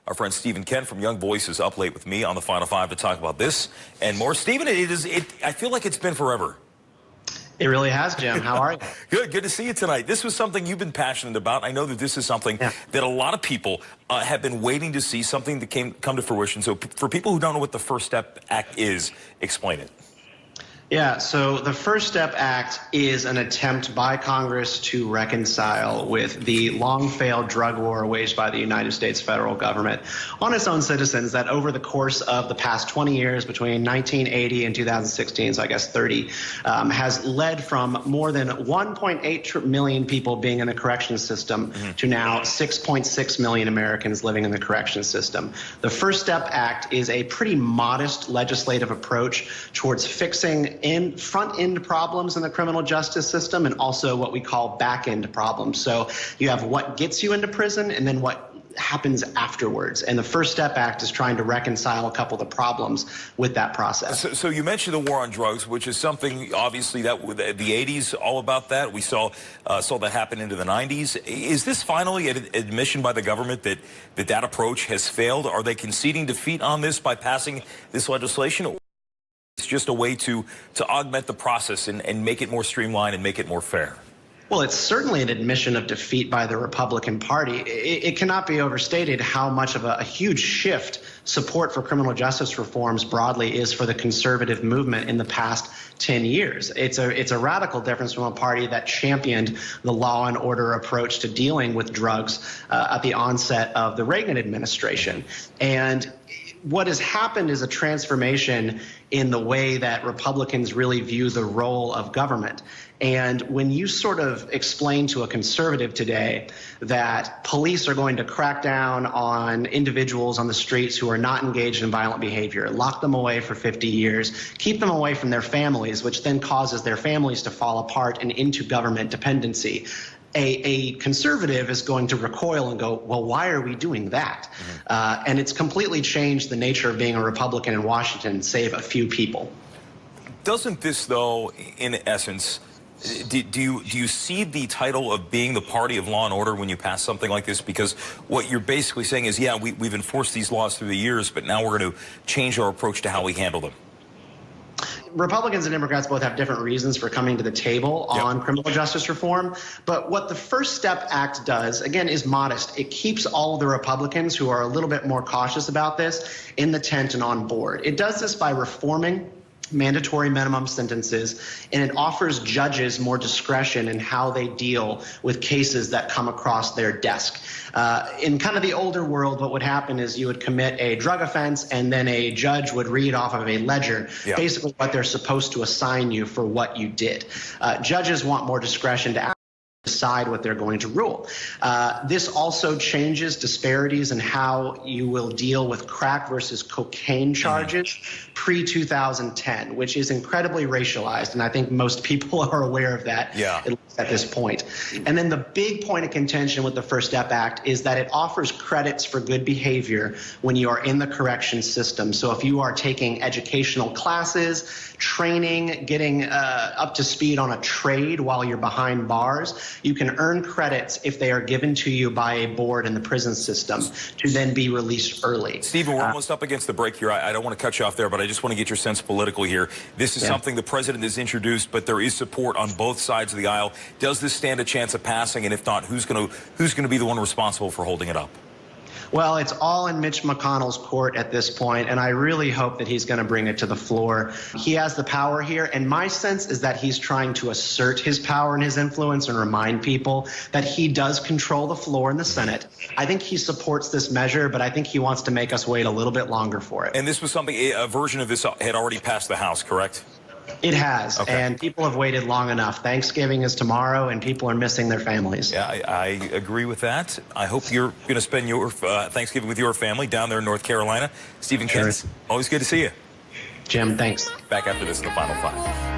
Our friend Stephen Kent from Young Voice is up late with me on the Final Five to talk about this and more. Stephen, I feel like it's been forever. It really has, Jim. How are you? Good to see you tonight. This was something you've been passionate about. I know that this is something that a lot of people have been waiting to see, something that come to fruition. So for people who don't know what the First Step Act is, explain it. Yeah, so the First Step Act is an attempt by Congress to reconcile with the long-failed drug war waged by the United States federal government on its own citizens that over the course of the past 20 years, between 1980 and 2016, so I guess 30, has led from more than 1.8 million people being in the corrections system to now 6.6 million Americans living in the corrections system. The First Step Act is a pretty modest legislative approach towards fixing in front-end problems in the criminal justice system and also what we call back-end problems. So you have what gets you into prison and then what happens afterwards. And the First Step Act is trying to reconcile a couple of the problems with that process. So you mentioned the war on drugs, which is something, obviously, that the 80s, all about that. We saw that happen into the 90s. Is this finally an admission by the government that approach has failed? Are they conceding defeat on this by passing this legislation? Or it's just a way to augment the process and make it more streamlined and make it more fair? Well, it's certainly an admission of defeat by the Republican Party. It cannot be overstated how much of a huge shift support for criminal justice reforms broadly is for the conservative movement in the past 10 years. It's a radical difference from a party that championed the law and order approach to dealing with drugs at the onset of the Reagan administration. And what has happened is a transformation in the way that Republicans really view the role of government. And when you sort of explain to a conservative today that police are going to crack down on individuals on the streets who are not engaged in violent behavior, lock them away for 50 years, keep them away from their families, which then causes their families to fall apart and into government dependency, a conservative is going to recoil and go, well, why are we doing that? And it's completely changed the nature of being a Republican in Washington, save a few people. Doesn't this, though, in essence, do you see the title of being the party of law and order when you pass something like this? Because what you're basically saying is, yeah, we've enforced these laws through the years, but now we're going to change our approach to how we handle them. Republicans and Democrats both have different reasons for coming to the table on criminal justice reform. But what the First Step Act does, again, is modest. It keeps all of the Republicans who are a little bit more cautious about this in the tent and on board. It does this by reforming mandatory minimum sentences, and it offers judges more discretion in how they deal with cases that come across their desk. In kind of the older world, what would happen is you would commit a drug offense and then a judge would read off of a ledger basically what they're supposed to assign you for what you did. Judges want more discretion to decide what they're going to rule. This also changes disparities in how you will deal with crack versus cocaine charges pre-2010, which is incredibly racialized, and I think most people are aware of that at this point. And then the big point of contention with the First Step Act is that it offers credits for good behavior when you are in the corrections system. So if you are taking educational classes, training, getting up to speed on a trade while you're behind bars, you can earn credits if they are given to you by a board in the prison system to then be released early. Stephen, we're almost up against the break here. I don't want to cut you off there, but I just want to get your sense politically here. This is something the president has introduced, but there is support on both sides of the aisle. Does this stand a chance of passing? And if not, who's going to be the one responsible for holding it up? Well, it's all in Mitch McConnell's court at this point, and I really hope that he's going to bring it to the floor. He has the power here, and my sense is that he's trying to assert his power and his influence and remind people that he does control the floor in the Senate. I think he supports this measure, but I think he wants to make us wait a little bit longer for it. And this was something, a version of this had already passed the House, correct? It has, and people have waited long enough. Thanksgiving is tomorrow, and people are missing their families. Yeah, I agree with that. I hope you're going to spend your Thanksgiving with your family down there in North Carolina. Stephen Kent, always good to see you. Jim, thanks. Back after this in the Final Five.